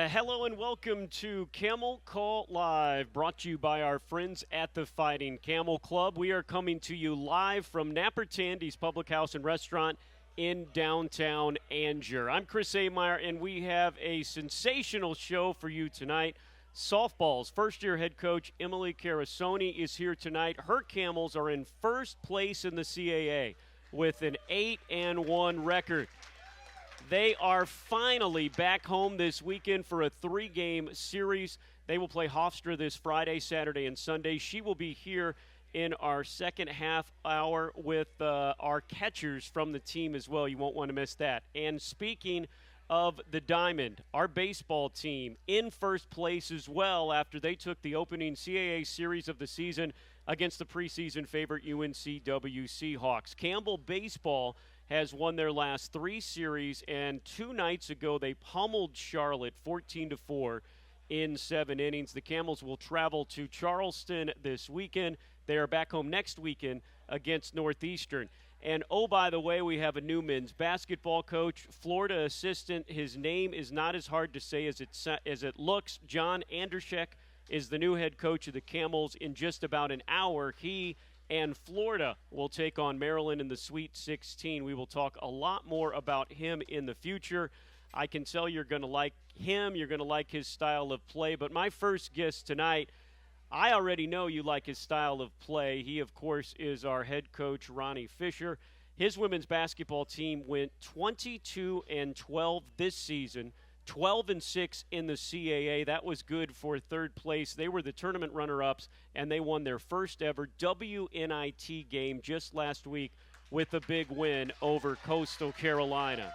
Hello and welcome to Camel Call Live, brought to you by our friends at the Fighting Camel Club. We are coming to you live from Napper Tandy's Public House and Restaurant in downtown Angier. I'm Chris Hemeyer, and we have a sensational show for you tonight. Softball's first-year head coach Emily Carosone is here tonight. Her Camels are in first place in the CAA with an 8-1 record. They are finally back home this weekend for a 3-game series. They will play Hofstra this Friday, Saturday, and Sunday. She will be here in our second half hour with our catchers from the team as well. You won't want to miss that. And speaking of the Diamond, our baseball team in first place as well after they took the opening CAA series of the season against the preseason favorite UNCW Seahawks. Campbell Baseball has won their last 3 series, and 2 nights ago they pummeled Charlotte 14-4 in 7 innings. The Camels will travel to Charleston this weekend. They are back home next weekend against Northeastern. And, oh, by the way, we have a new men's basketball coach, Florida assistant. His name is not as hard to say as it looks. John Andershek is the new head coach of the Camels. In just about an hour, he and Florida will take on Maryland in the Sweet 16. We will talk a lot more about him in the future. I can tell you're going to like him. You're going to like his style of play. But my first guest tonight, I already know you like his style of play. He, of course, is our head coach, Ronny Fisher. His women's basketball team went 22-12 this season, 12-6 in the CAA. That was good for third place. They were the tournament runner-ups, and they won their first ever WNIT game just last week with a big win over Coastal Carolina.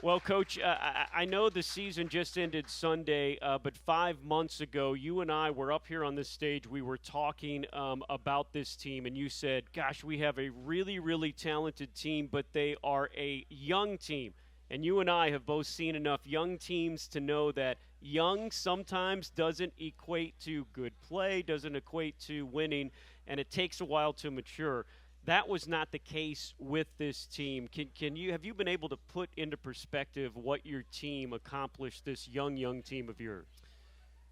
Well, Coach, I know the season just ended Sunday, but 5 months ago, you and I were up here on this stage. We were talking about this team, and you said, gosh, we have a really, really talented team, but they are a young team. And you and I have both seen enough young teams to know that young sometimes doesn't equate to good play, doesn't equate to winning, and it takes a while to mature. That was not the case with this team. Have you been able to put into perspective what your team accomplished, this young team of yours?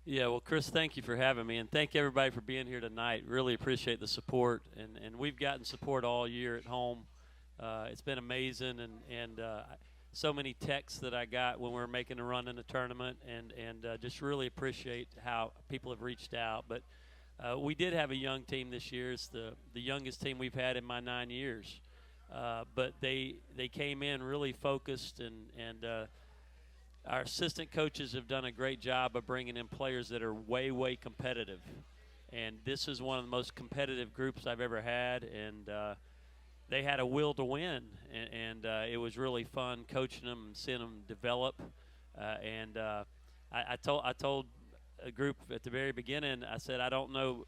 Yeah, well, Chris, thank you for having me, and thank everybody for being here tonight. Really appreciate the support, and we've gotten support all year at home. It's been amazing, and so many texts that I got when we were making a run in the tournament, and just really appreciate how people have reached out. But we did have a young team this year. It's the youngest team we've had in my 9 years. But they came in really focused, and our assistant coaches have done a great job of bringing in players that are way competitive. And this is one of the most competitive groups I've ever had, and they had a will to win, and it was really fun coaching them and seeing them develop. I told a group at the very beginning, I said, I don't know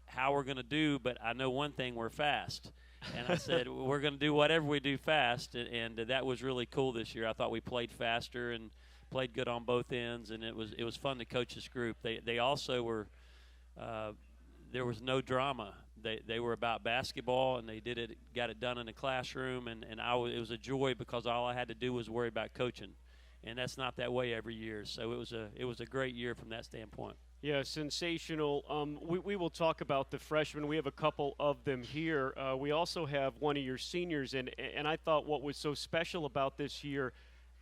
how we're going to do, but I know one thing, we're fast. And I said, we're going to do whatever we do fast, and that was really cool this year. I thought we played faster and played good on both ends, and it was fun to coach this group. They also were there was no drama. They were about basketball, and they got it done in the classroom, and it was a joy because all I had to do was worry about coaching, and that's not that way every year. So it was a great year from that standpoint. Yeah, sensational. We will talk about the freshmen. We have a couple of them here. We also have one of your seniors, and I thought what was so special about this year,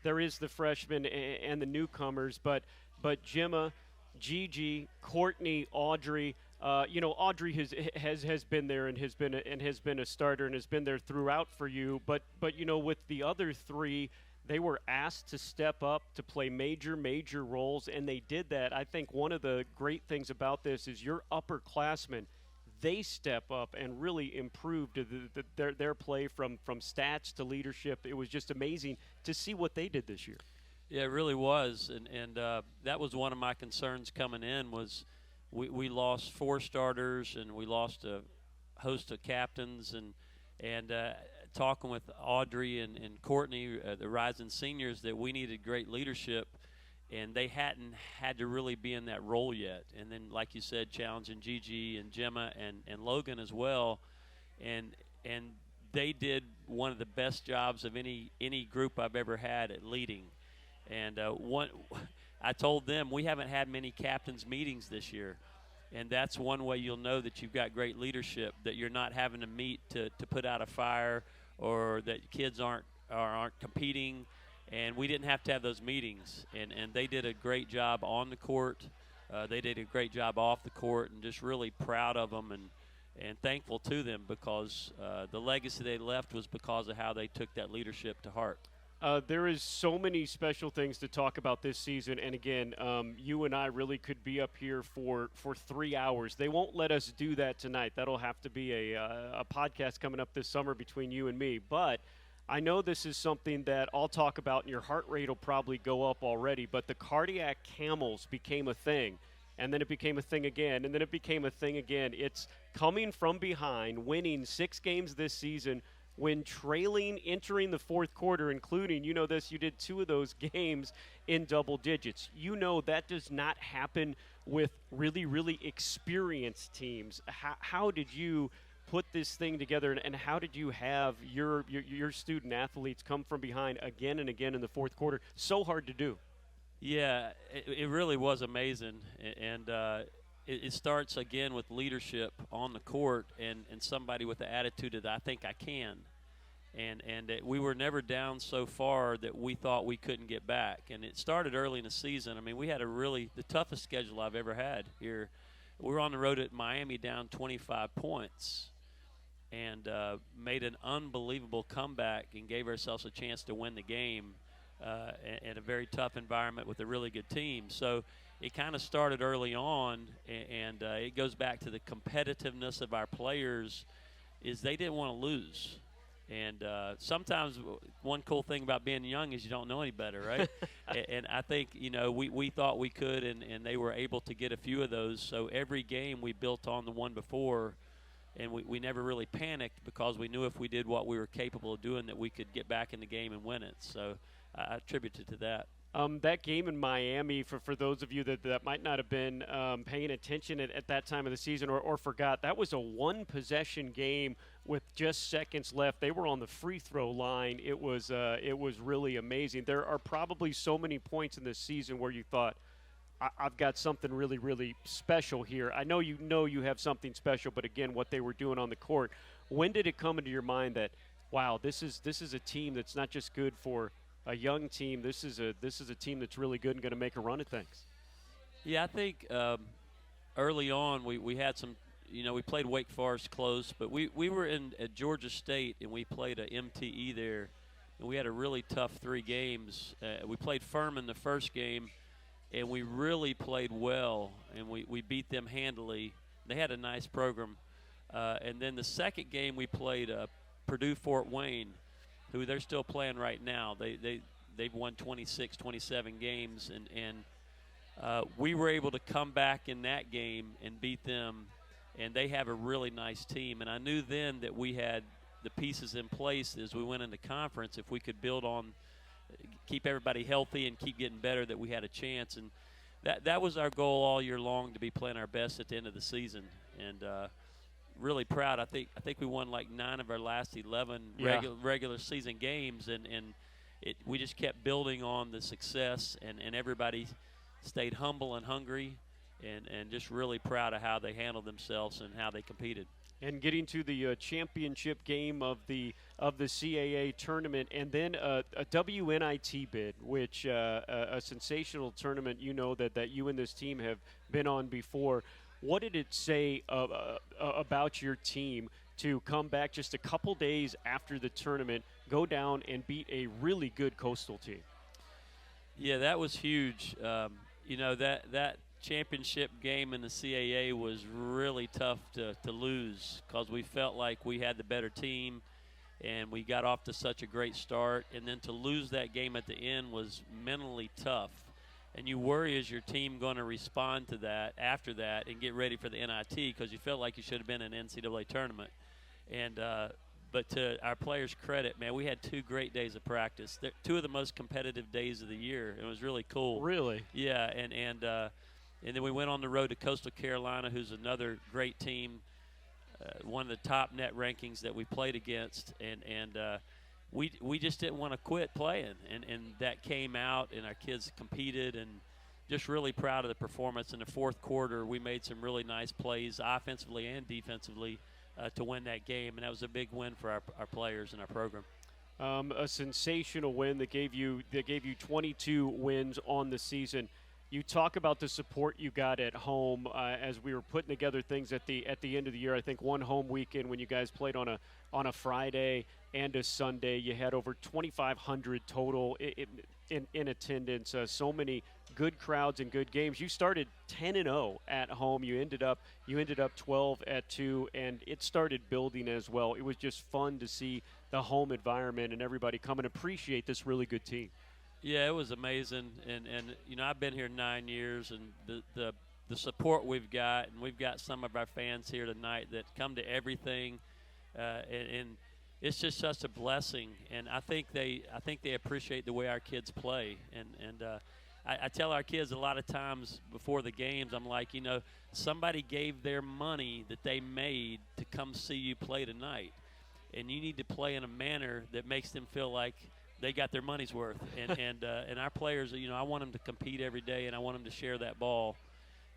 there is the freshmen and the newcomers, but Gemma, Gigi, Courtney, Audrey. Audrey has been there and has been a starter and has been there throughout for you. But with the other 3, they were asked to step up to play major roles, and they did that. I think one of the great things about this is your upperclassmen, they step up and really improved their play from stats to leadership. It was just amazing to see what they did this year. Yeah, it really was, and that was one of my concerns coming in was we lost 4 starters and we lost a host of captains, and talking with Audrey and Courtney, the rising seniors, that we needed great leadership, and they hadn't had to really be in that role yet. And then, like you said, challenging Gigi and Gemma and Logan as well, and they did one of the best jobs of any group I've ever had at leading. And I told them we haven't had many captains meetings this year. And that's one way you'll know that you've got great leadership, that you're not having to meet to put out a fire, or that kids aren't competing. And we didn't have to have those meetings. And they did a great job on the court. They did a great job off the court, and just really proud of them and thankful to them, because the legacy they left was because of how they took that leadership to heart. There is so many special things to talk about this season, and again, you and I really could be up here for 3 hours. They won't let us do that tonight. That'll have to be a podcast coming up this summer between you and me. But I know this is something that I'll talk about, and your heart rate will probably go up already, but the cardiac camels became a thing, and then it became a thing again, and then it became a thing again. It's coming from behind, winning 6 games this season, when trailing, entering the fourth quarter, including, you know this, you did 2 of those games in double digits. You know that does not happen with really, really experienced teams. How did you put this thing together, and how did you have your student athletes come from behind again and again in the fourth quarter? So hard to do. Yeah, it really was amazing, and it starts again with leadership on the court, and somebody with the attitude that I think I can, and we were never down so far that we thought we couldn't get back. And it started early in the season. I mean, we had the toughest schedule I've ever had here. We were on the road at Miami, down 25 points, and made an unbelievable comeback and gave ourselves a chance to win the game in a very tough environment with a really good team. So it kind of started early on, and it goes back to the competitiveness of our players, is they didn't want to lose. And sometimes one cool thing about being young is you don't know any better, right? And I think, we thought we could, and they were able to get a few of those. So every game we built on the one before, and we never really panicked, because we knew if we did what we were capable of doing that we could get back in the game and win it. So I attribute it to that. That game in Miami, for those of you that might not have been paying attention at that time of the season or forgot, that was a one-possession game with just seconds left. They were on the free throw line. It was really amazing. There are probably so many points in this season where you thought, I've got something really, really special here. I know you have something special, but again, what they were doing on the court, when did it come into your mind that, wow, this is a team that's not just good for a young team. This is a team that's really good and going to make a run at things? Yeah, I think early on we had some, we played Wake Forest close, but we were at Georgia State, and we played a MTE there, and we had a really tough 3 games. We played Furman the first game, and we really played well, and we beat them handily. They had a nice program. And then the second game we played Purdue-Fort Wayne, who they're still playing right now. They've won 26, 27 games, and we were able to come back in that game and beat them, and they have a really nice team. And I knew then that we had the pieces in place as we went into conference. If we could build on, keep everybody healthy and keep getting better, that we had a chance. And that was our goal all year long, to be playing our best at the end of the season. And really proud. I think we won like 9 of our last 11 regular season games, and we just kept building on the success, and everybody stayed humble and hungry, and just really proud of how they handled themselves and how they competed. And getting to the championship game of the CAA tournament, and then a WNIT bid, which a sensational tournament, that you and this team have been on before. What did it say about your team to come back just a couple days after the tournament, go down and beat a really good Coastal team? Yeah, that was huge. That championship game in the CAA was really tough to lose, because we felt like we had the better team, and we got off to such a great start. And then to lose that game at the end was mentally tough. And you worry, is your team going to respond to that after that and get ready for the NIT, because you felt like you should have been in an NCAA tournament. And but to our players' credit, man, we had 2 great days of practice. They're 2 of the most competitive days of the year. It was really cool. Really? Yeah, and then we went on the road to Coastal Carolina, who's another great team, one of the top net rankings that we played against, and we just didn't want to quit playing, and that came out, and our kids competed, and just really proud of the performance. In the fourth quarter, we made some really nice plays offensively and defensively to win that game, and that was a big win for our players and our program. A sensational win that gave you 22 wins on the season. You talk about the support you got at home as we were putting together things at the end of the year. I think one home weekend when you guys played on a Friday and a Sunday, you had over 2,500 total in attendance. So many good crowds and good games. You started 10-0 at home. You ended up 12-2, and it started building as well. It was just fun to see the home environment and everybody come and appreciate this really good team. Yeah, it was amazing, and I've been here 9 years, and the support we've got, and we've got some of our fans here tonight that come to everything, and it's just such a blessing. And I think they appreciate the way our kids play, and I tell our kids a lot of times before the games, I'm like, somebody gave their money that they made to come see you play tonight, and you need to play in a manner that makes them feel like they got their money's worth, and our players, I want them to compete every day, and I want them to share that ball,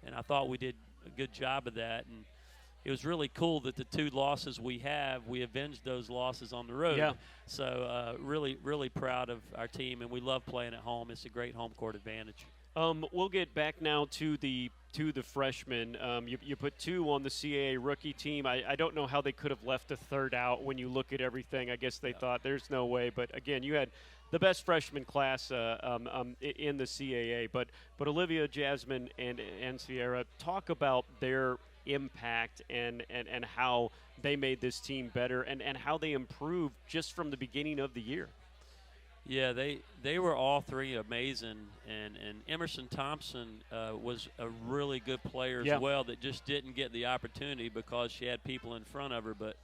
and I thought we did a good job of that, and it was really cool that the 2 losses we avenged those losses on the road. Yeah. So really, really proud of our team, and we love playing at home. It's a great home court advantage. We'll get back now to the freshmen. You put 2 on the CAA rookie team. I don't know how they could have left a third out when you look at everything. I guess they thought there's no way. But, again, you had the best freshman class in the CAA. But Olivia, Jasmine, and Sierra, talk about their impact and how they made this team better and how they improved just from the beginning of the year. Yeah, they were all 3 amazing, and Emerson Thompson was a really good player as well that just didn't get the opportunity because she had people in front of her. But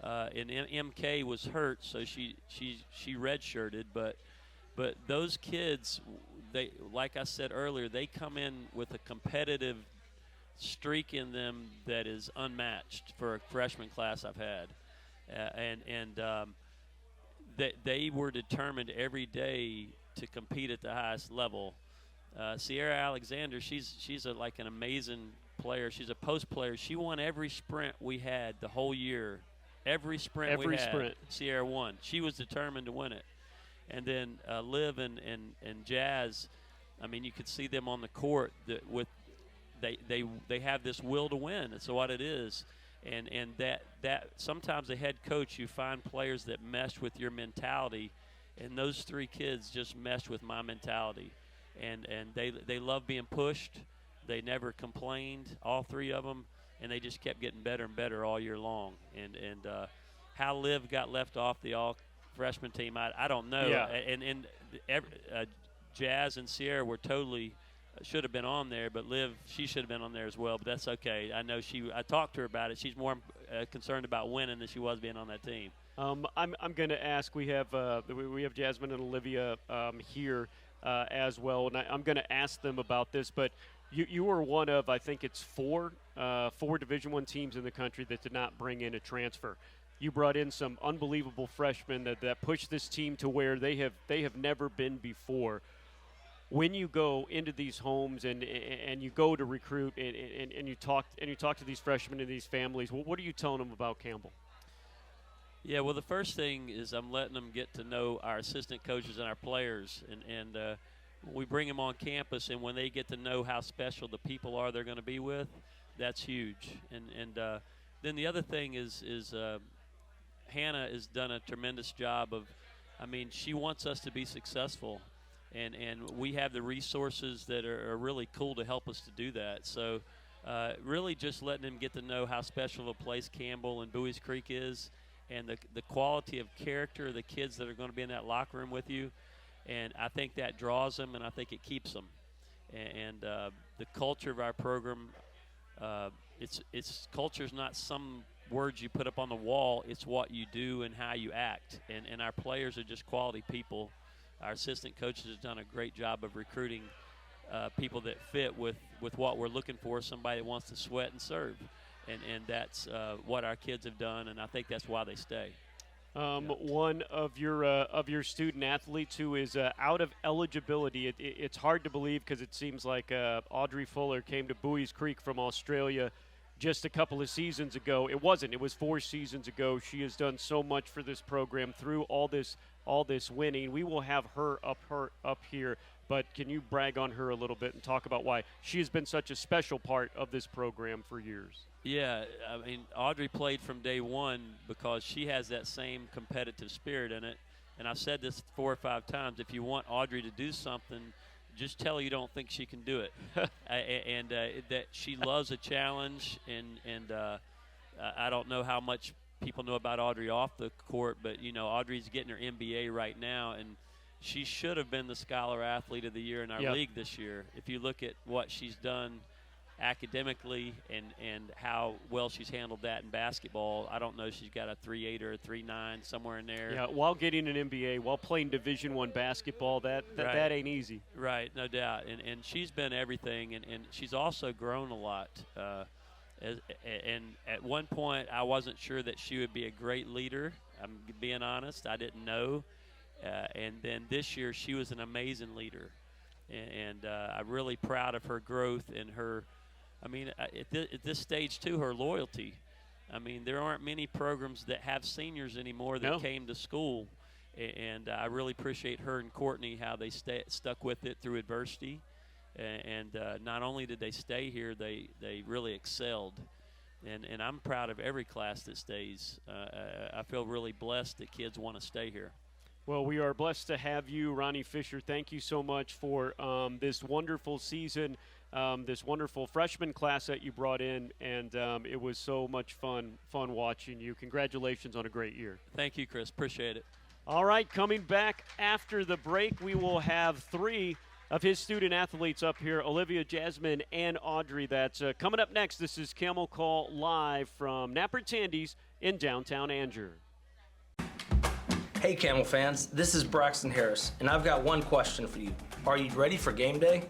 and MK was hurt, so she redshirted. But those kids, they, like I said earlier, they come in with a competitive streak in them that is unmatched for a freshman class I've had, they were determined every day to compete at the highest level. Sierra Alexander, she's like an amazing player. She's a post player. She won every sprint we had the whole year. Every sprint we had, Sierra won. She was determined to win it. And then Liv and Jazz, I mean, you could see them on the court they have this will to win. That's what it is. And that sometimes a head coach, you find players that mesh with your mentality, and those 3 kids just meshed with my mentality, and they love being pushed. They never complained, all 3 of them, and they just kept getting better and better all year long. And how Liv got left off the all freshman team, I don't know. Yeah. And Jazz and Sierra were totally. Should have been on there, but Liv, she should have been on there as well, but that's okay. I know I talked to her about it. She's more concerned about winning than she was being on that team. I'm going to ask, we have Jasmine and Olivia here as well, and I'm going to ask them about this, but you were one of, I think it's 4 Division I teams in the country that did not bring in a transfer. You brought in some unbelievable freshmen that pushed this team to where they have never been before. When you go into these homes and you go to recruit and you talk to these freshmen and these families, what are you telling them about Campbell? Yeah, well, the first thing is I'm letting them get to know our assistant coaches and our players, and we bring them on campus, and when they get to know how special the people are they're going to be with, that's huge. And then the other thing is Hannah has done a tremendous job of, I mean, she wants us to be successful. And we have the resources that are really cool to help us to do that. So really just letting them get to know how special of a place Campbell and Bowie's Creek is, and the quality of character of the kids that are going to be in that locker room with you. And I think that draws them, and I think it keeps them. And the culture of our program, it's culture is not some words you put up on the wall. It's what you do and how you act. And our players are just quality people. Our assistant coaches have done a great job of recruiting people that fit with what we're looking for, somebody that wants to sweat and serve. And that's what our kids have done, and I think that's why they stay. one of your student athletes who is out of eligibility. It's hard to believe because it seems like Audrey Fuller came to Bowie's Creek from Australia just a couple of seasons ago. It wasn't. It was 4 seasons ago. She has done so much for this program through all this winning. We will have her up here, but can you brag on her a little bit and talk about why she has been such a special part of this program for years? Yeah, I mean, Audrey played from day one because she has that same competitive spirit in it. And I've said this 4 or 5 times. If you want Audrey to do something, just tell her you don't think she can do it. That she loves a challenge. And I don't know how much people know about Audrey off the court, but, you know, Audrey's getting her MBA right now. And she should have been the Scholar Athlete of the Year in our league this year. If you look at what she's done academically and how well she's handled that in basketball, I don't know, she's got a 3.8 or a 3.9 somewhere in there. Yeah, while getting an MBA, while playing Division I basketball, that ain't easy. Right, no doubt. And she's been everything, and she's also grown a lot. And at one point, I wasn't sure that she would be a great leader. I'm being honest, I didn't know. And then this year, she was an amazing leader. And I'm really proud of her growth and her, I mean, at this stage, too, her loyalty. I mean, there aren't many programs that have seniors anymore that came to school. And I really appreciate her and Courtney, how they stuck with it through adversity. And not only did they stay here, they really excelled. And I'm proud of every class that stays. I feel really blessed that kids want to stay here. Well, we are blessed to have you, Ronny Fisher. Thank you so much for this wonderful season, this wonderful freshman class that you brought in, and it was so much fun watching you. Congratulations on a great year. Thank you, Chris. Appreciate it. All right, coming back after the break, we will have 3 of his student athletes up here, Olivia, Jasmine, and Audrey. That's coming up next. This is Camel Call live from Napper Tandy's in downtown Angier. Hey Camel fans, this is Braxton Harris, and I've got one question for you. Are you ready for game day?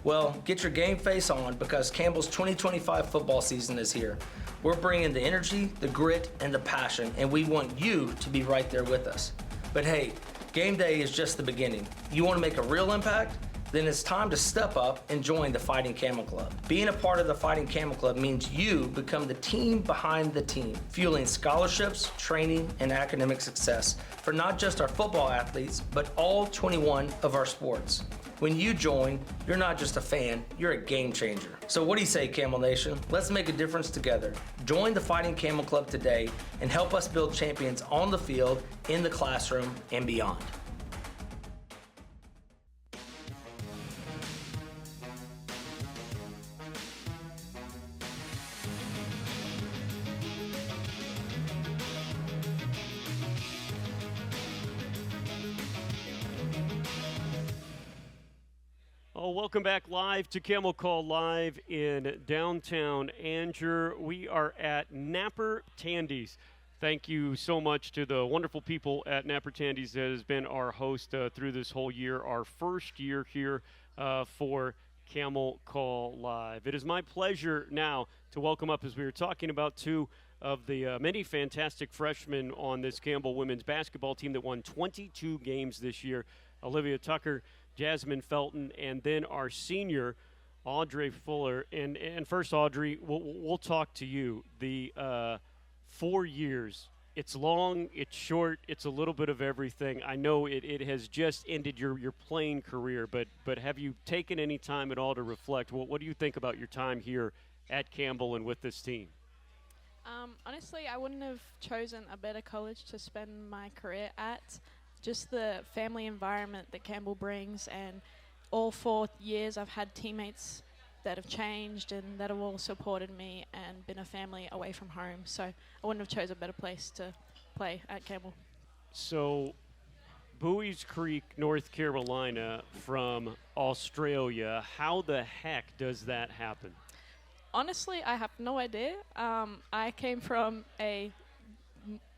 Well, get your game face on because Campbell's 2025 football season is here. We're bringing the energy, the grit, and the passion, and we want you to be right there with us. But hey, game day is just the beginning. You want to make a real impact? Then it's time to step up and join the Fighting Camel Club. Being a part of the Fighting Camel Club means you become the team behind the team, fueling scholarships, training, and academic success for not just our football athletes, but all 21 of our sports. When you join, you're not just a fan, you're a game changer. So what do you say, Camel Nation? Let's make a difference together. Join the Fighting Camel Club today and help us build champions on the field, in the classroom, and beyond. Welcome back live to Camel Call live in downtown Angier. We are at Napper Tandy's. Thank you so much to the wonderful people at Napper Tandy's that has been our host through this whole year, our first year here for Camel Call Live. It is my pleasure now to welcome up, as we were talking about, 2 of the many fantastic freshmen on this Campbell women's basketball team that won 22 games this year. Olivia Tucker, Jasmine Felton, and then our senior, Audrey Fuller. And first, Audrey, we'll talk to you. The 4 years, it's long, it's short, it's a little bit of everything. I know it has just ended your playing career, but have you taken any time at all to reflect? What do you think about your time here at Campbell and with this team? Honestly, I wouldn't have chosen a better college to spend my career at. Just the family environment that Campbell brings, and all 4 years I've had teammates that have changed and that have all supported me and been a family away from home. So I wouldn't have chose a better place to play at Campbell. So Bowie's Creek, North Carolina from Australia, how the heck does that happen? Honestly, I have no idea. I came from a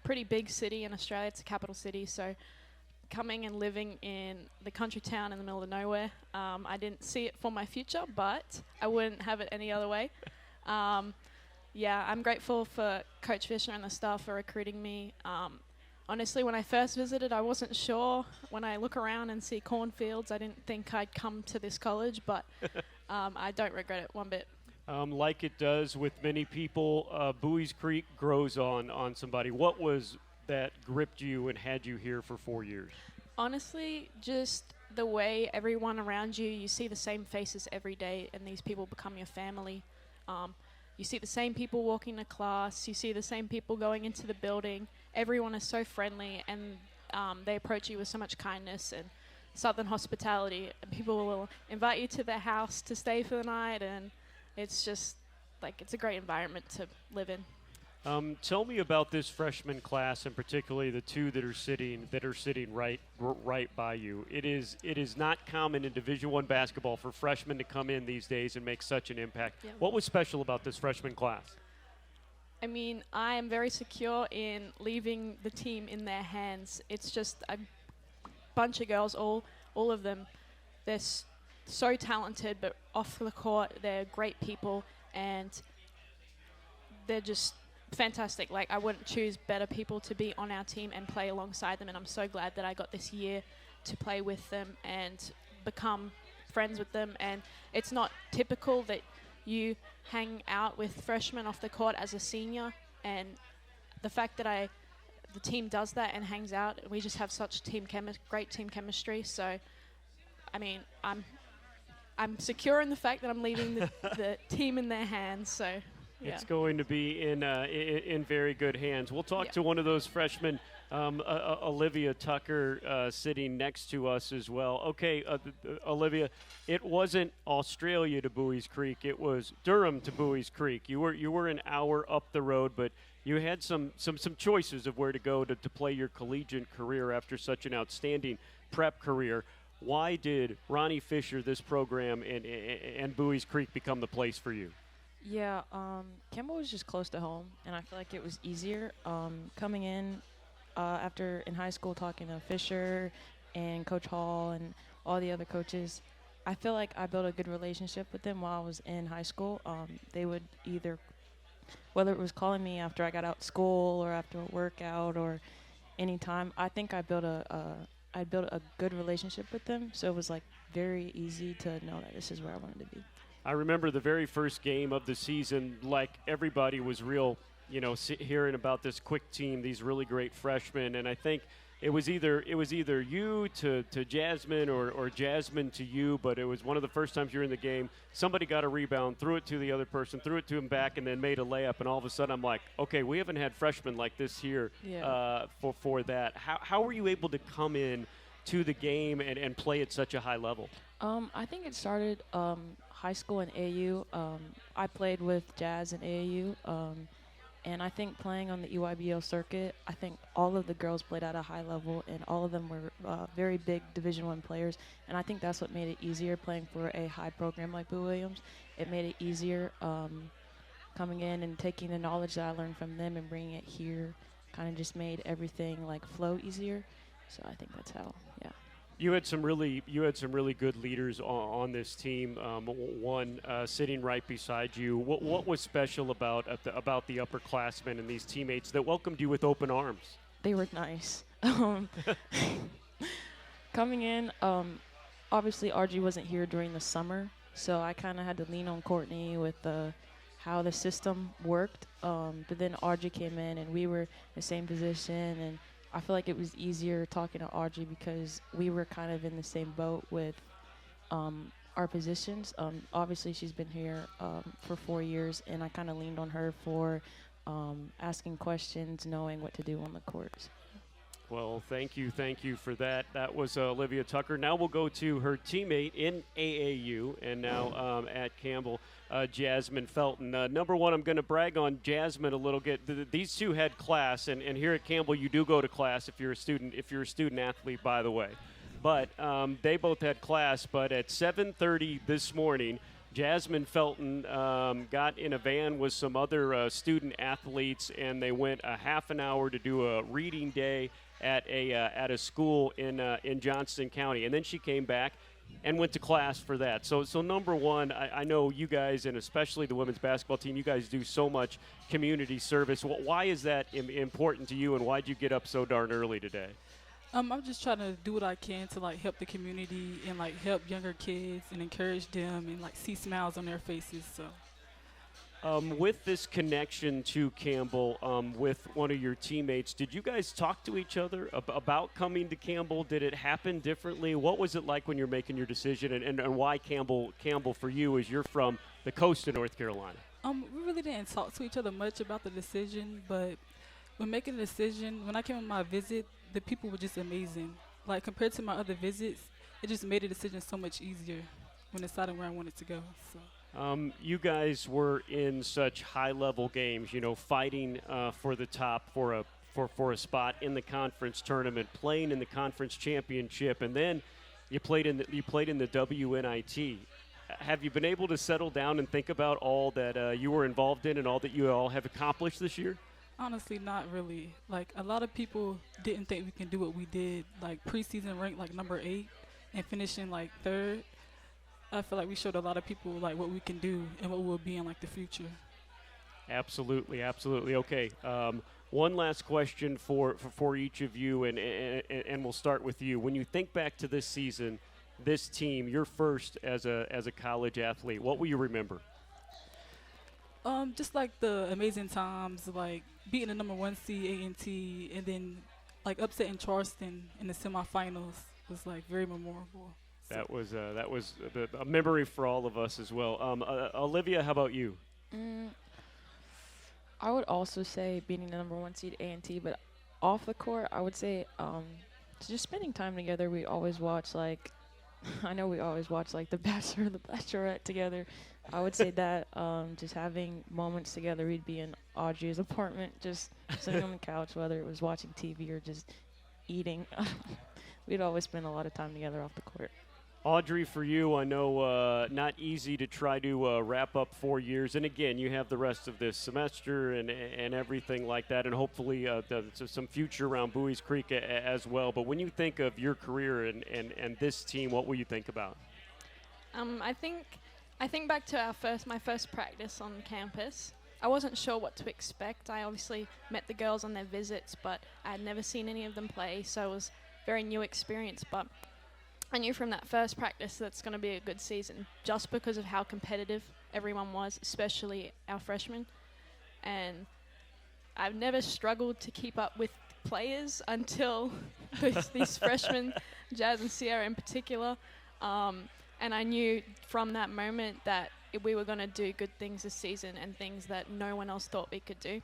pretty big city in Australia. It's a capital city, so coming and living in the country town in the middle of nowhere, I didn't see it for my future, but I wouldn't have it any other way. Yeah, I'm grateful for Coach Fisher and the staff for recruiting me. honestly, when I first visited, I wasn't sure. When I look around and see cornfields, I didn't think I'd come to this college, but I don't regret it one bit. Like it does with many people, Bowie's Creek grows on somebody. What was that gripped you and had you here for 4 years? Honestly, just the way everyone around you, you see the same faces every day, and these people become your family. You see the same people walking to class. You see the same people going into the building. Everyone is so friendly, and they approach you with so much kindness and Southern hospitality. And people will invite you to their house to stay for the night, and it's just like it's a great environment to live in. Tell me about this freshman class, and particularly the two that are sitting right by you. It is not common in Division I basketball for freshmen to come in these days and make such an impact. Yeah. What was special about this freshman class? I mean, I am very secure in leaving the team in their hands. It's just a bunch of girls, all of them. They're so talented, but off the court, they're great people, and they're just fantastic. Like, I wouldn't choose better people to be on our team and play alongside them, and I'm so glad that I got this year to play with them and become friends with them. And it's not typical that you hang out with freshmen off the court as a senior, and the fact that the team does that and hangs out, we just have such great team chemistry. So, I mean, I'm secure in the fact that I'm leaving the team in their hands. So. Yeah. It's going to be in very good hands. We'll talk to one of those freshmen, Olivia Tucker, sitting next to us as well. Okay, Olivia, it wasn't Australia to Bowie's Creek. It was Durham to Bowie's Creek. You were an hour up the road, but you had some choices of where to go to play your collegiate career after such an outstanding prep career. Why did Ronny Fisher, this program, and Bowie's Creek become the place for you? Yeah, Camel was just close to home, and I feel like it was easier coming in after in high school talking to Fisher and Coach Hall and all the other coaches. I feel like I built a good relationship with them while I was in high school. They would either, whether it was calling me after I got out of school or after a workout or any time, I think I built a good relationship with them, so it was like very easy to know that this is where I wanted to be. I remember the very first game of the season, like everybody was real, hearing about this quick team, these really great freshmen, and I think it was either you to Jasmine or Jasmine to you, but it was one of the first times you're in the game. Somebody got a rebound, threw it to the other person, threw it to him back, and then made a layup, and all of a sudden I'm like, okay, we haven't had freshmen like this here for that. How were you able to come in to the game and play at such a high level? I think it started high school and AAU. I played with Jazz in AAU, and I think playing on the EYBL circuit, I think all of the girls played at a high level, and all of them were very big Division I players, and I think that's what made it easier playing for a high program like Boo Williams. It made it easier coming in and taking the knowledge that I learned from them and bringing it here. Kind of just made everything like flow easier. So I think that's how, yeah. You had some really good leaders on this team. One sitting right beside you. What was special about the upperclassmen and these teammates that welcomed you with open arms? They were nice. Coming in, obviously Audrey wasn't here during the summer, so I kind of had to lean on Courtney with how the system worked. But then Audrey came in, and we were in the same position, and I feel like it was easier talking to Audrey because we were kind of in the same boat with our positions. Obviously, she's been here for 4 years, and I kind of leaned on her for asking questions, knowing what to do on the courts. Well, thank you for that. That was Olivia Tucker. Now we'll go to her teammate in AAU and now at Campbell, Jasmine Felton. Number one, I'm going to brag on Jasmine a little bit. These two had class, and here at Campbell, you do go to class if you're a student athlete, by the way. But they both had class. But at 7:30 this morning, Jasmine Felton got in a van with some other student athletes, and they went a half an hour to do a reading day at a school in Johnston County. And then she came back, and went to class for that. So number one, I know you guys, and especially the women's basketball team, you guys do so much community service. Why is that important to you, and why'd you get up so darn early today? I'm just trying to do what I can to like help the community and like help younger kids and encourage them and like see smiles on their faces. So. With this connection to Campbell, with one of your teammates, did you guys talk to each other about coming to Campbell? Did it happen differently? What was it like when you're making your decision, and why Campbell for you, as you're from the coast of North Carolina? We really didn't talk to each other much about the decision, but when making a decision, when I came on my visit, the people were just amazing. Like, compared to my other visits, it just made the decision so much easier when deciding where I wanted to go. So. You guys were in such high-level games, fighting for the top for a spot in the conference tournament, playing in the conference championship, and then you played in the WNIT. Have you been able to settle down and think about all that you were involved in and all that you all have accomplished this year? Honestly, not really. Like, a lot of people didn't think we can do what we did. Like, preseason ranked like number 8 and finishing like 3rd. I feel like we showed a lot of people like what we can do and what we'll be in like the future. Absolutely. Okay, one last question for each of you, and we'll start with you. When you think back to this season, this team, your first as a college athlete, what will you remember? Just like the amazing times, like beating the number 1 seed A&T, and then like upsetting Charleston in the semifinals was like very memorable. That was a memory for all of us as well. Olivia, how about you? I would also say beating the number 1 seed A&T, but off the court, I would say just spending time together. We always watch like The Bachelor or The Bachelorette together. I would say that just having moments together. We'd be in Audrey's apartment, just sitting on the couch, whether it was watching TV or just eating. We'd always spend a lot of time together off the court. Audrey, for you, I know not easy to try to wrap up 4 years. And again, you have the rest of this semester and everything like that, and hopefully some future around Bowie's Creek as well. But when you think of your career and this team, what will you think about? I think back to my first practice on campus. I wasn't sure what to expect. I obviously met the girls on their visits, but I had never seen any of them play, so it was a very new experience. But I knew from that first practice that's going to be a good season just because of how competitive everyone was, especially our freshmen. And I've never struggled to keep up with players until these freshmen, Jazz and Sierra in particular. And I knew from that moment that we were going to do good things this season and things that no one else thought we could do.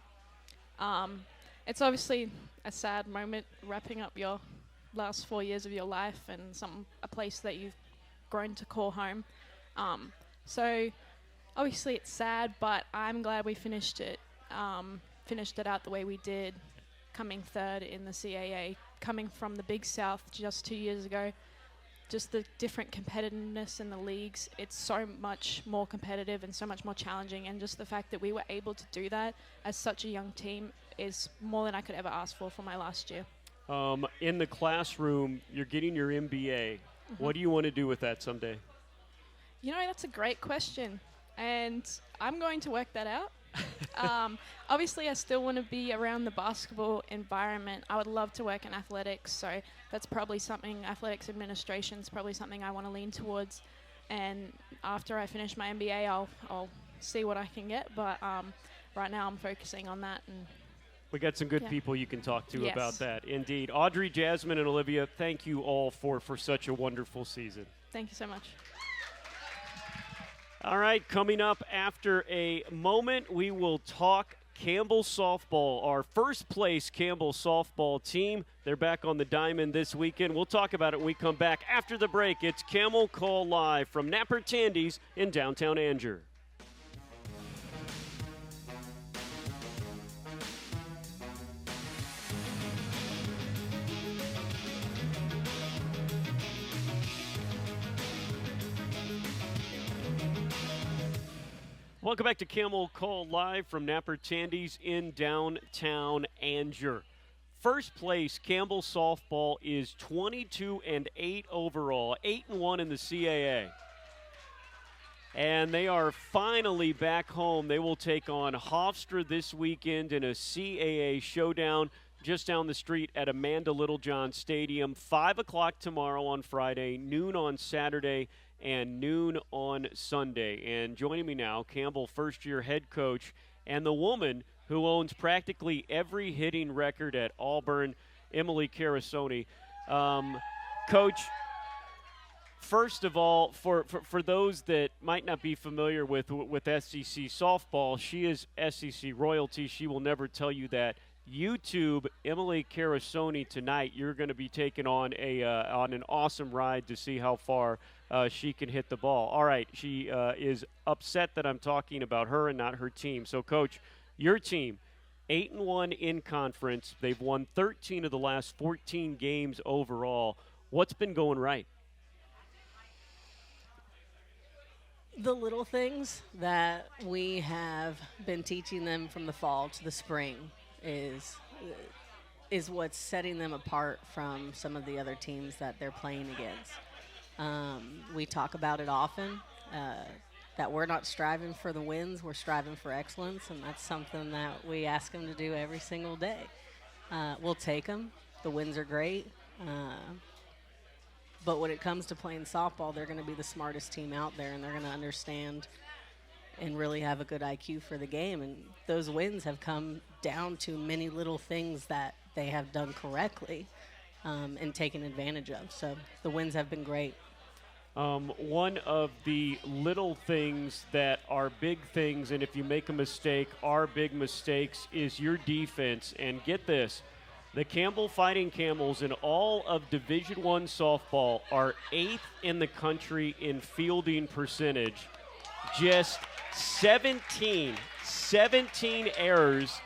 It's obviously a sad moment wrapping up your last 4 years of your life and a place that you've grown to call home. So obviously it's sad, but I'm glad we finished it out the way we did, coming 3rd in the CAA, coming from the Big South just 2 years ago. Just the different competitiveness in the leagues, it's so much more competitive and so much more challenging, and just the fact that we were able to do that as such a young team is more than I could ever ask for my last year. In the classroom, you're getting your MBA. Mm-hmm. What do you want to do with that someday? That's a great question, and I'm going to work that out. Obviously, I still want to be around the basketball environment. I would love to work in athletics, so that's probably something, athletics administration is probably something I want to lean towards. And after I finish my MBA, I'll see what I can get, but right now I'm focusing on that. And we got some good people you can talk to yes. about that. Indeed. Audrey, Jasmine, and Olivia, thank you all for such a wonderful season. Thank you so much. All right, coming up after a moment, we will talk Campbell softball, our first place Campbell softball team. They're back on the diamond this weekend. We'll talk about it when we come back after the break. It's Camel Call Live from Napper Tandy's in downtown Angier. Welcome back to Camel Call Live from Napper Tandy's in downtown Angier. first place, Campbell softball is 22-8 overall, 8-1 in the CAA. And they are finally back home. They will take on Hofstra this weekend in a CAA showdown just down the street at Amanda Littlejohn Stadium. 5 o'clock tomorrow on Friday, noon on Saturday, and noon on Sunday. And joining me now, Campbell first-year head coach and the woman who owns practically every hitting record at Auburn, Emily Carosone. Coach, first of all, for those that might not be familiar with SEC softball, she is SEC royalty. She will never tell you that. YouTube Emily Carosone tonight. You're going to be taking on an awesome ride to see how far she can hit the ball. All right, she is upset that I'm talking about her and not her team. So, Coach, your team, 8-1 in conference. They've won 13 of the last 14 games overall. What's been going right? The little things that we have been teaching them from the fall to the spring is what's setting them apart from some of the other teams that they're playing against. We talk about it often, that we're not striving for the wins, we're striving for excellence, and that's something that we ask them to do every single day. We'll take them. The wins are great. But when it comes to playing softball, they're going to be the smartest team out there, and they're going to understand and really have a good IQ for the game. And those wins have come down to many little things that they have done correctly and taken advantage of. So the wins have been great. One of the little things that are big things, and if you make a mistake, are big mistakes, is your defense. And get this, the Campbell Fighting Camels in all of Division I softball are 8th in the country in fielding percentage. Just 17 errors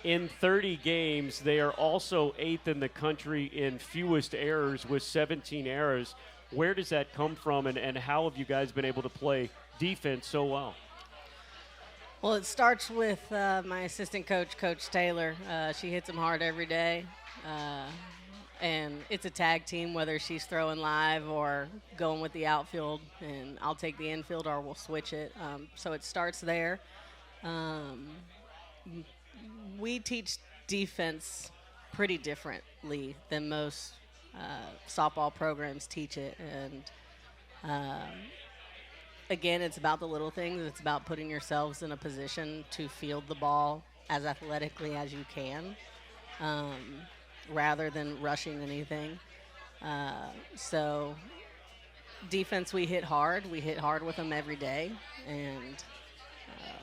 in 30 games. They are also 8th in the country in fewest errors with 17 errors. Where does that come from, and how have you guys been able to play defense so well? Well, it starts with my assistant coach, Coach Taylor. She hits them hard every day. And it's a tag team, whether she's throwing live or going with the outfield, and I'll take the infield or we'll switch it. So it starts there. We teach defense pretty differently than most softball programs teach it. And again, it's about the little things. It's about putting yourselves in a position to field the ball as athletically as you can. Rather than rushing anything. So defense, we hit hard. We hit hard with them every day. And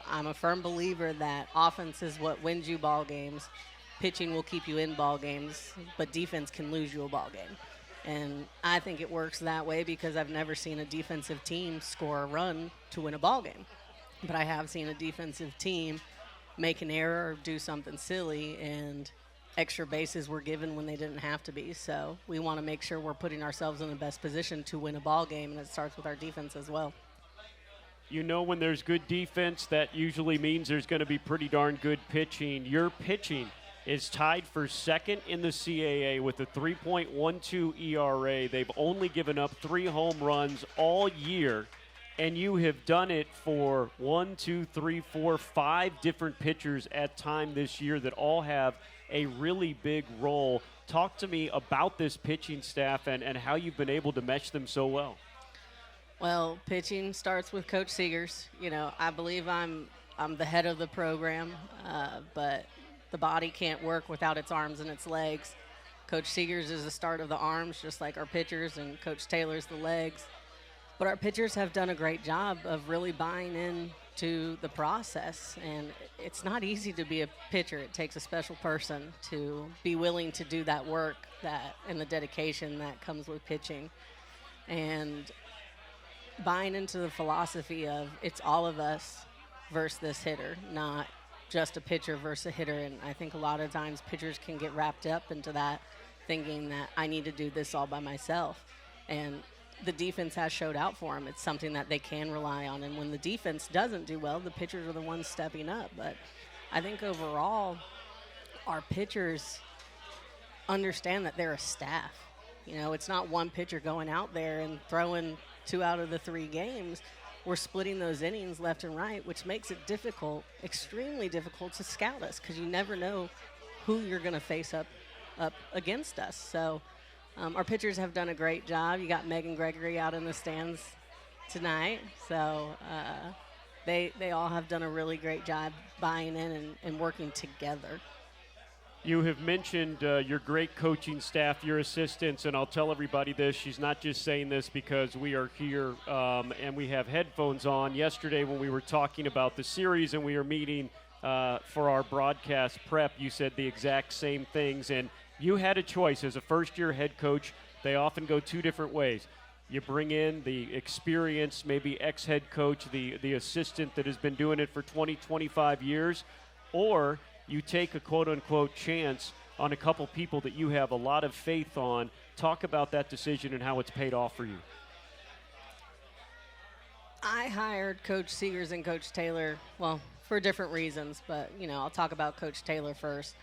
I'm a firm believer that offense is what wins you ball games. Pitching will keep you in ball games, but defense can lose you a ball game. And I think it works that way because I've never seen a defensive team score a run to win a ball game. But I have seen a defensive team make an error or do something silly, and extra bases were given when they didn't have to be. So we want to make sure we're putting ourselves in the best position to win a ball game, and it starts with our defense as well. You know, when there's good defense, that usually means there's going to be pretty darn good pitching. Your pitching is tied for second in the CAA with a 3.12 ERA. They've only given up 3 home runs all year, and you have done it for 5 different pitchers at time this year that all have a really big role. Talk to me about this pitching staff and how you've been able to mesh them so well. Well, pitching starts with Coach Seegers. You know, I believe I'm the head of the program, but the body can't work without its arms and its legs. Coach Seegers is the start of the arms, just like our pitchers, and Coach Taylor's the legs. But our pitchers have done a great job of really buying in to the process, and it's not easy to be a pitcher. It takes a special person to be willing to do that work and the dedication that comes with pitching, and buying into the philosophy of it's all of us versus this hitter, not just a pitcher versus a hitter. And I think a lot of times pitchers can get wrapped up into that, thinking that I need to do this all by myself, and the defense has showed out for them. It's something that they can rely on. And when the defense doesn't do well, the pitchers are the ones stepping up. But I think overall, our pitchers understand that they're a staff. You know, it's not one pitcher going out there and throwing 2 out of the 3 games. We're splitting those innings left and right, which makes it difficult, extremely difficult to scout us because you never know who you're going to face up against us. So our pitchers have done a great job. You got Megan Gregory out in the stands tonight. So they all have done a really great job buying in and working together. You have mentioned your great coaching staff, your assistants, and I'll tell everybody this. She's not just saying this because we are here and we have headphones on. Yesterday when we were talking about the series and we were meeting for our broadcast prep, you said the exact same things. And you had a choice as a first-year head coach. They often go 2 different ways. You bring in the experienced, maybe ex-head coach, the assistant that has been doing it for 20, 25 years, or you take a quote-unquote chance on a couple people that you have a lot of faith on. Talk about that decision and how it's paid off for you. I hired Coach Seegers and Coach Taylor, well, for different reasons, but, you know, I'll talk about Coach Taylor first.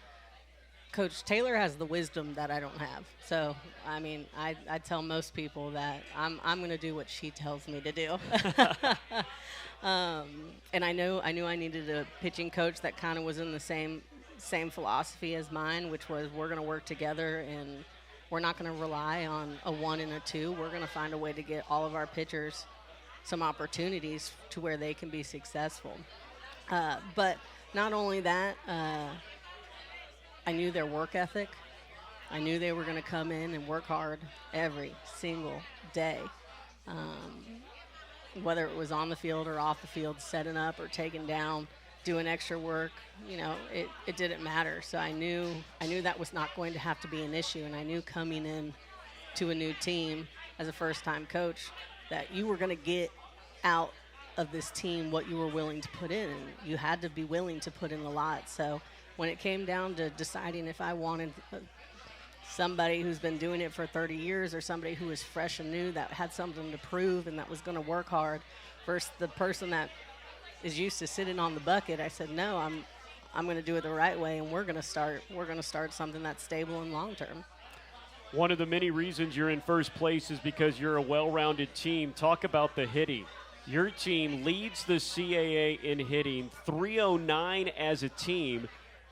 Coach Taylor has the wisdom that I don't have. So, I mean, I tell most people that I'm going to do what she tells me to do. And I knew I needed a pitching coach that kind of was in the same philosophy as mine, which was we're going to work together and we're not going to rely on a 1 and a 2. We're going to find a way to get all of our pitchers some opportunities to where they can be successful. But not only that, I knew their work ethic. I knew they were going to come in and work hard every single day. Whether it was on the field or off the field, setting up or taking down, doing extra work, you know, it didn't matter. So I knew that was not going to have to be an issue, and I knew coming in to a new team as a first-time coach that you were going to get out of this team what you were willing to put in, and you had to be willing to put in a lot. So when it came down to deciding if I wanted somebody who's been doing it for 30 years or somebody who was fresh and new that had something to prove and that was going to work hard versus the person that is used to sitting on the bucket, I said, no, I'm going to do it the right way, and we're going to start something that's stable and long term. One of the many reasons you're in first place is because you're a well-rounded team. Talk about the hitting. Your team leads the CAA in hitting, 309 as a team.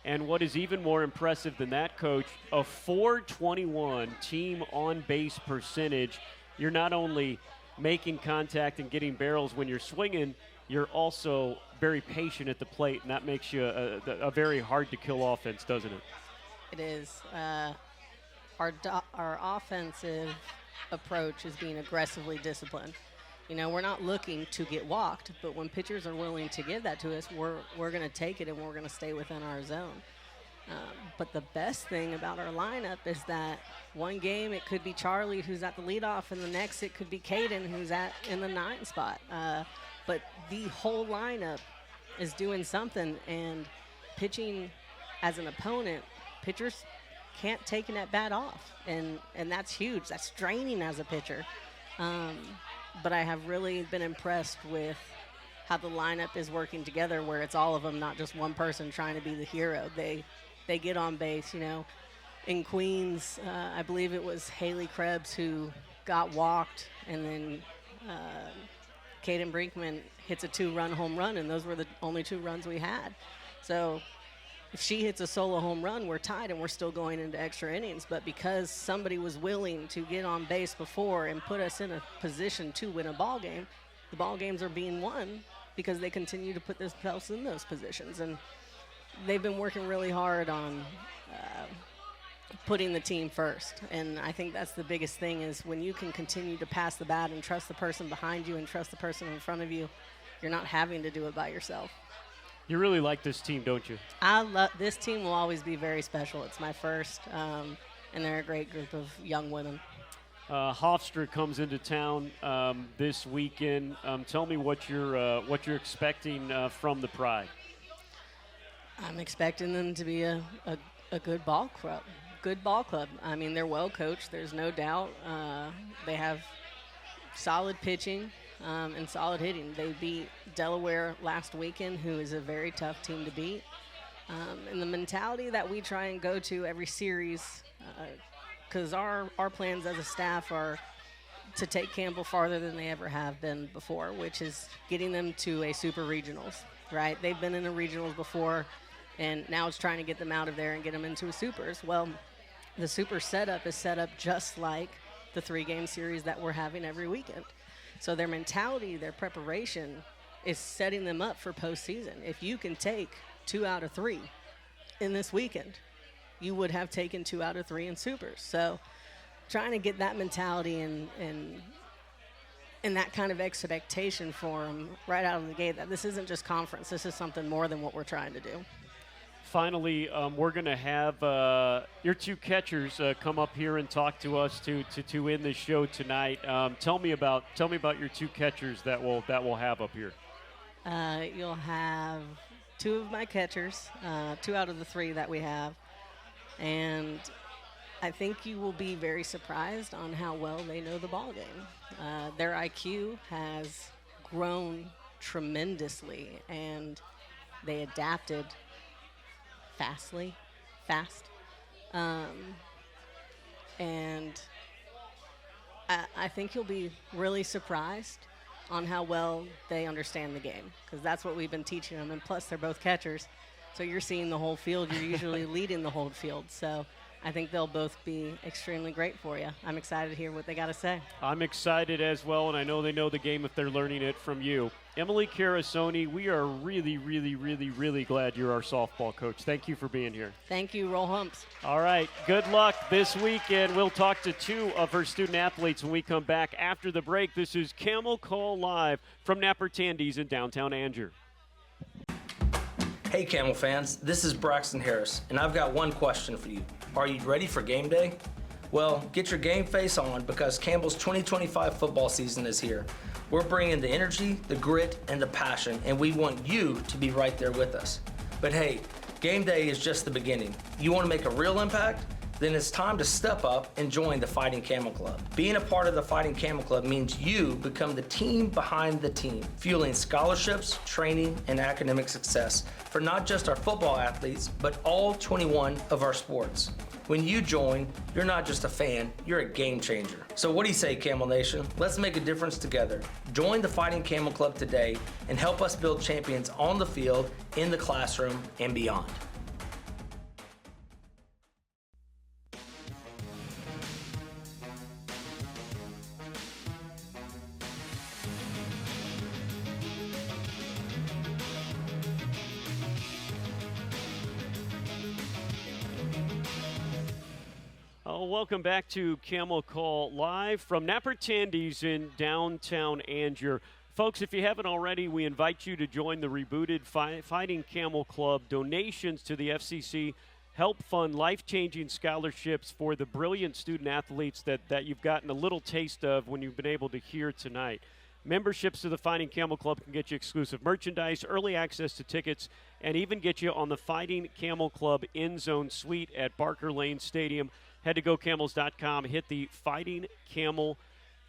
And what is even more impressive than that, Coach, a 421 team on-base percentage. You're not only making contact and getting barrels when you're swinging, you're also very patient at the plate, and that makes you a very hard-to-kill offense, doesn't it? It is. Our offensive approach is being aggressively disciplined. You know, we're not looking to get walked, but when pitchers are willing to give that to us, we're going to take it and we're going to stay within our zone. But the best thing about our lineup is that one game it could be Charlie who's at the leadoff, and the next it could be Caden who's in the 9 spot. But the whole lineup is doing something, and pitching as an opponent, pitchers can't take an at-bat off, and that's huge. That's draining as a pitcher. But I have really been impressed with how the lineup is working together, where it's all of them, not just one person trying to be the hero. They get on base, you know. In Queens, I believe it was Haley Krebs who got walked, and then Caden Brinkman hits a 2-run home run, and those were the only 2 runs we had. So if she hits a solo home run, we're tied and we're still going into extra innings. But because somebody was willing to get on base before and put us in a position to win a ball game, the ball games are being won because they continue to put themselves in those positions. And they've been working really hard on putting the team first. And I think that's the biggest thing, is when you can continue to pass the bat and trust the person behind you and trust the person in front of you, you're not having to do it by yourself. You really like this team, don't you? I love this team. Will always be very special. It's my first, and they're a great group of young women. Hofstra comes into town this weekend. Tell me what you're expecting from the Pride. I'm expecting them to be a good ball club. Good ball club. I mean, they're well coached. There's no doubt. They have solid pitching. And solid hitting. They beat Delaware last weekend, who is a very tough team to beat. And the mentality that we try and go to every series, because our plans as a staff are to take Campbell farther than they ever have been before, which is getting them to a super regionals, right? They've been in a regionals before, and now it's trying to get them out of there and get them into a supers. Well, the super setup is set up just like the 3-game series that we're having every weekend. So their mentality, their preparation is setting them up for postseason. If you can take 2 out of 3 in this weekend, you would have taken 2 out of 3 in supers. So trying to get that mentality and that kind of expectation for them right out of the gate, that this isn't just conference, this is something more than what we're trying to do. Finally, we're going to have your 2 catchers come up here and talk to us to end the show tonight. Tell me about your 2 catchers that we'll have up here. You'll have 2 of my catchers, 2 out of the 3 that we have, and I think you will be very surprised on how well they know the ball game. Their IQ has grown tremendously, and they adapted fast. And I think you'll be really surprised on how well they understand the game, because that's what we've been teaching them. And plus, they're both catchers, so you're seeing the whole field. You're usually leading the whole field. So I think they'll both be extremely great for you. I'm excited to hear what they got to say. I'm excited as well, and I know they know the game if they're learning it from you. Emily Carosone, we are really, really, really, really glad you're our softball coach. Thank you for being here. Thank you. Roll Humps. All right. Good luck this weekend. We'll talk to 2 of her student athletes when we come back after the break. This is Camel Call Live from Napper Tandy's in downtown Angier. Hey Camel fans, this is Braxton Harris, and I've got one question for you. Are you ready for game day? Well, get your game face on, because Campbell's 2025 football season is here. We're bringing the energy, the grit, and the passion, and we want you to be right there with us. But hey, game day is just the beginning. You want to make a real impact? Then it's time to step up and join the Fighting Camel Club. Being a part of the Fighting Camel Club means you become the team behind the team, fueling scholarships, training, and academic success for not just our football athletes, but all 21 of our sports. When you join, you're not just a fan, you're a game changer. So what do you say, Camel Nation? Let's make a difference together. Join the Fighting Camel Club today and help us build champions on the field, in the classroom, and beyond. Welcome back to Camel Call Live from Napper Tandy's in downtown Angier. Folks, if you haven't already, we invite you to join the rebooted Fighting Camel Club. Donations to the FCC help fund life-changing scholarships for the brilliant student athletes that you've gotten a little taste of when you've been able to hear tonight. Memberships to the Fighting Camel Club can get you exclusive merchandise, early access to tickets, and even get you on the Fighting Camel Club end zone suite at Barker Lane Stadium. Head to GoCamels.com, hit the Fighting Camel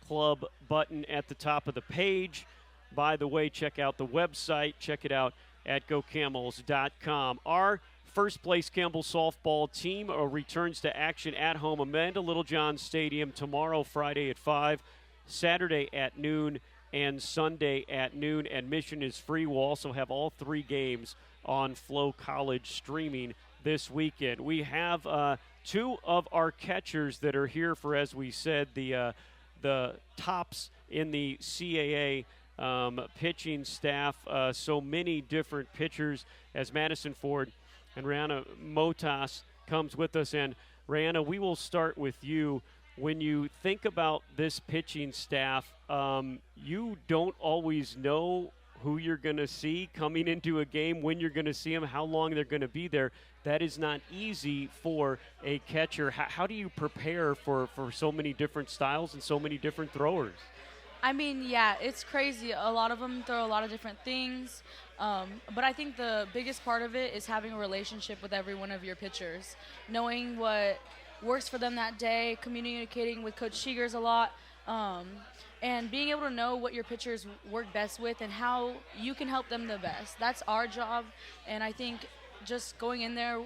Club button at the top of the page. By the way, check out the website. Check it out at GoCamels.com. Our first-place Campbell softball team returns to action at home, Amanda Littlejohn Stadium, tomorrow, Friday at 5, Saturday at noon, and Sunday at noon. Admission is free. We'll also have all 3 games on Flow College streaming this weekend. We have 2 of our catchers that are here for, as we said, the tops in the CAA pitching staff. So many different pitchers as Madison Ford and Rayanna Motas comes with us. And Rayanna, we will start with you. When you think about this pitching staff, you don't always know who you're going to see coming into a game, when you're going to see them, how long they're going to be there. That is not easy for a catcher. How do you prepare for so many different styles and so many different throwers? I mean, yeah, it's crazy. A lot of them throw a lot of different things. But I think the biggest part of it is having a relationship with every one of your pitchers, knowing what works for them that day, communicating with Coach Sheegers a lot, and being able to know what your pitchers work best with and how you can help them the best. That's our job, and I think just going in there,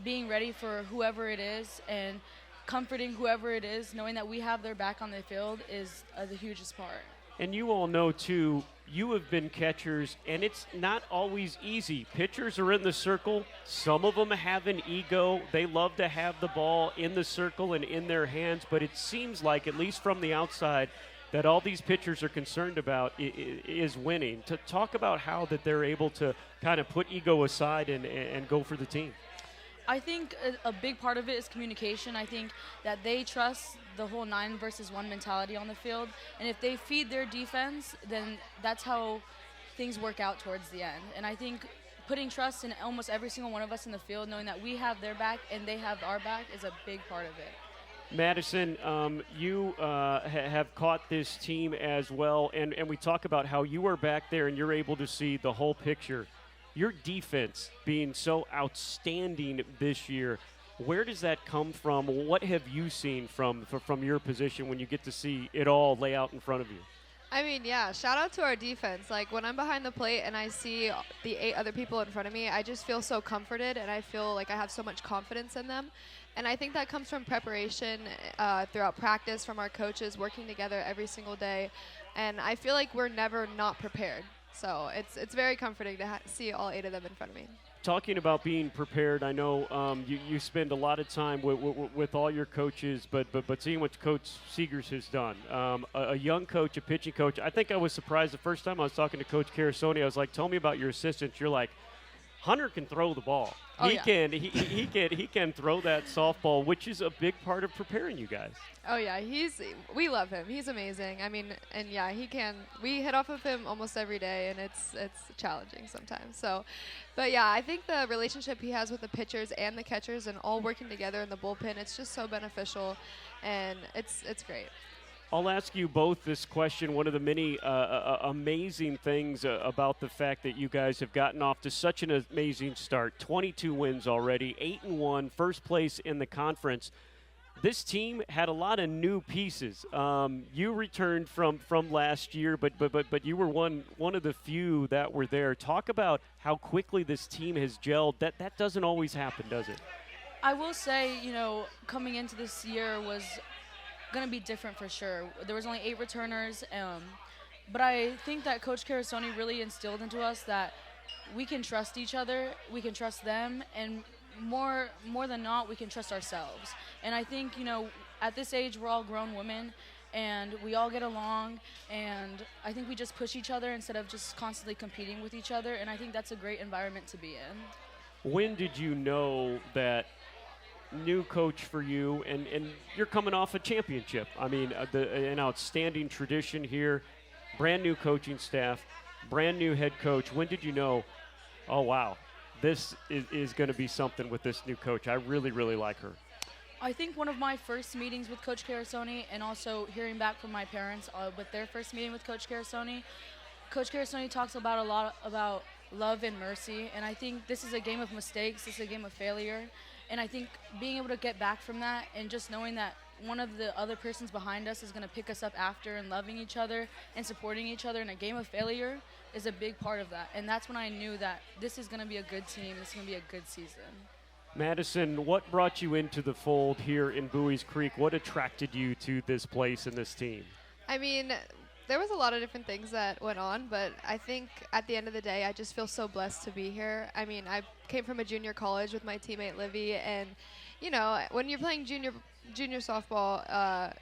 being ready for whoever it is, and comforting whoever it is, knowing that we have their back on the field is the hugest part. And you all know, too, you have been catchers, and it's not always easy. Pitchers are in the circle. Some of them have an ego. They love to have the ball in the circle and in their hands, but it seems like, at least from the outside, that all these pitchers are concerned about is winning. To talk about how that they're able to kind of put ego aside and go for the team. I think a big part of it is communication. I think that they trust the whole 9 versus 1 mentality on the field. And if they feed their defense, then that's how things work out towards the end. And I think putting trust in almost every single one of us in the field, knowing that we have their back and they have our back, is a big part of it. Madison, you have caught this team as well, and we talk about how you are back there and you're able to see the whole picture. Your defense being so outstanding this year, where does that come from? What have you seen from your position when you get to see it all lay out in front of you? I mean, yeah, shout out to our defense. Like, when I'm behind the plate and I see the 8 other people in front of me, I just feel so comforted, and I feel like I have so much confidence in them. And I think that comes from preparation throughout practice, from our coaches working together every single day. And I feel like we're never not prepared. So it's very comforting to see all 8 of them in front of me. Talking about being prepared, I know you spend a lot of time with all your coaches, but seeing what Coach Seegers has done. A young coach, a pitching coach. I think I was surprised the first time I was talking to Coach Carosone. I was like, tell me about your assistants. You're like, Hunter can throw the ball. Oh, he yeah. he can throw that softball, which is a big part of preparing you guys. Oh, yeah, we love him. He's amazing. I mean, and yeah, he can. We hit off of him almost every day, and it's challenging sometimes. So, but yeah, I think the relationship he has with the pitchers and the catchers and all working together in the bullpen, it's just so beneficial, and it's great. I'll ask you both this question. One of the many amazing things about the fact that you guys have gotten off to such an amazing start, 22 wins already, 8-1, first place in the conference. This team had a lot of new pieces. You returned from last year, but you were one of the few that were there. Talk about how quickly this team has gelled. That doesn't always happen, does it? I will say, coming into this year was going to be different for sure. There was only 8 returners, but I think that Coach Carosone really instilled into us that we can trust each other, we can trust them, and more than not, we can trust ourselves. And I think, at this age, we're all grown women, and we all get along, and I think we just push each other instead of just constantly competing with each other, and I think that's a great environment to be in. When did you know that new coach for you, and you're coming off a championship? I mean, an outstanding tradition here, brand new coaching staff, brand new head coach. When did you know, oh, wow, this is going to be something with this new coach? I really, really like her. I think one of my first meetings with Coach Carosone, and also hearing back from my parents with their first meeting with Coach Carosone talks about a lot about love and mercy, and I think this is a game of mistakes, this is a game of failure, and I think being able to get back from that and just knowing that one of the other persons behind us is going to pick us up after, and loving each other and supporting each other in a game of failure is a big part of that. And that's when I knew that this is going to be a good team, this is going to be a good season. Madison, what brought you into the fold here in Bowie's Creek? What attracted you to this place and this team? I mean, there was a lot of different things that went on, but I think at the end of the day, I just feel so blessed to be here. I mean, I came from a junior college with my teammate Livy, and when you're playing junior softball,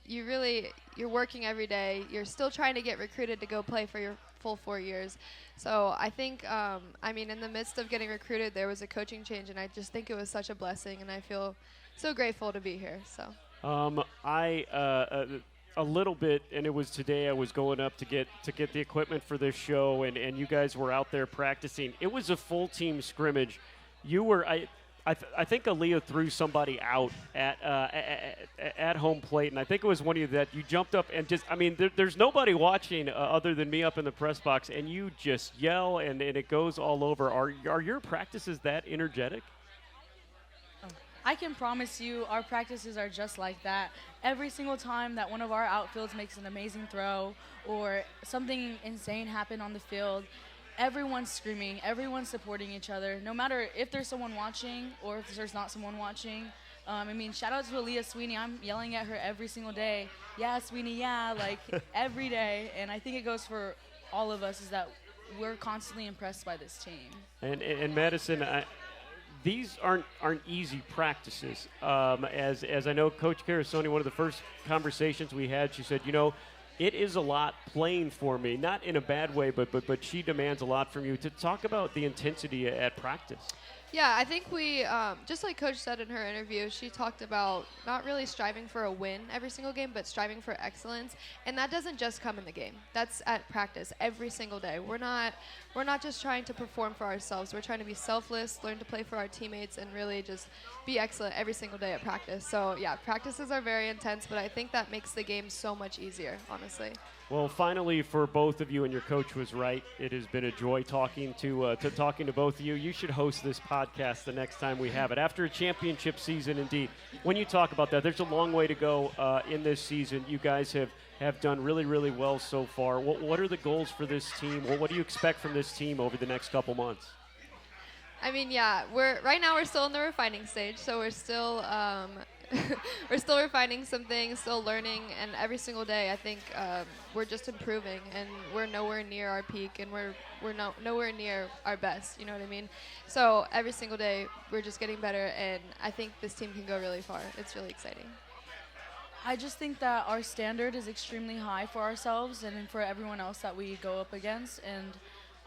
you're working every day. You're still trying to get recruited to go play for your full 4 years. So I think, in the midst of getting recruited, there was a coaching change, and I just think it was such a blessing, and I feel so grateful to be here. So. A little bit, and it was today I was going up to get the equipment for this show, and you guys were out there practicing. It was a full team scrimmage. You were I think Aaliyah threw somebody out at home plate, and I think it was one of you that you jumped up and just, there's nobody watching other than me up in the press box, and you just yell, and it goes all over. Are your practices that energetic? I can promise you our practices are just like that. Every single time that one of our outfields makes an amazing throw or something insane happen on the field, everyone's screaming, everyone's supporting each other, no matter if there's someone watching or if there's not someone watching. I mean, shout out to Aaliyah Sweeney. I'm yelling at her every single day. Yeah, Sweeney, yeah, like every day. And I think it goes for all of us is that we're constantly impressed by this team. And Madison, these aren't easy practices. As I know, Coach Carosone, one of the first conversations we had, she said, it is a lot playing for me, not in a bad way, but she demands a lot from you. To talk about the intensity at practice. Yeah, I think we, just like Coach said in her interview, she talked about not really striving for a win every single game, but striving for excellence. And that doesn't just come in the game. That's at practice every single day. We're not just trying to perform for ourselves. We're trying to be selfless, learn to play for our teammates, and really just be excellent every single day at practice. So, yeah, practices are very intense, but I think that makes the game so much easier, honestly. Well, finally, for both of you, and your coach was right, it has been a joy talking to both of you. You should host this podcast the next time we have it. After a championship season, indeed. When you talk about that, there's a long way to go in this season. You guys have done really, really well so far. What are the goals for this team? What do you expect from this team over the next couple months? I mean, yeah, right now we're still in the refining stage, so we're still we're still refining some things, still learning, and every single day I think we're just improving, and we're nowhere near our peak, and we're nowhere near our best. You know what I mean? So every single day we're just getting better, and I think this team can go really far. It's really exciting. I just think that our standard is extremely high for ourselves and for everyone else that we go up against, and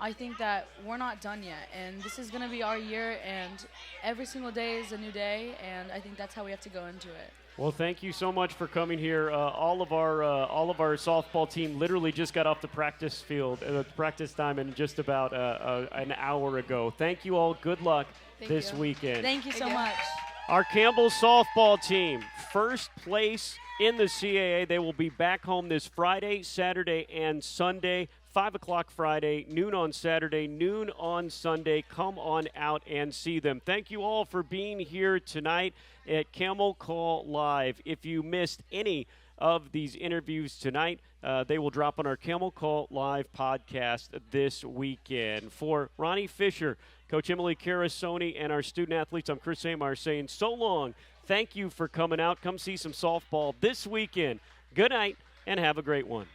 I think that we're not done yet, and this is going to be our year, and every single day is a new day, and I think that's how we have to go into it. Well, thank you so much for coming here. All of our softball team literally just got off the practice field, practice time, in just about an hour ago. Thank you all. Good luck this weekend. Thank you so much. Our Campbell softball team, first place in the CAA. They will be back home this Friday, Saturday, and Sunday. 5 o'clock Friday, noon on Saturday, noon on Sunday. Come on out and see them. Thank you all for being here tonight at Camel Call Live. If you missed any of these interviews tonight, they will drop on our Camel Call Live podcast this weekend. For Ronny Fisher, Coach Emily Carosone, and our student athletes, I'm Chris Hemeyer saying so long. Thank you for coming out. Come see some softball this weekend. Good night and have a great one.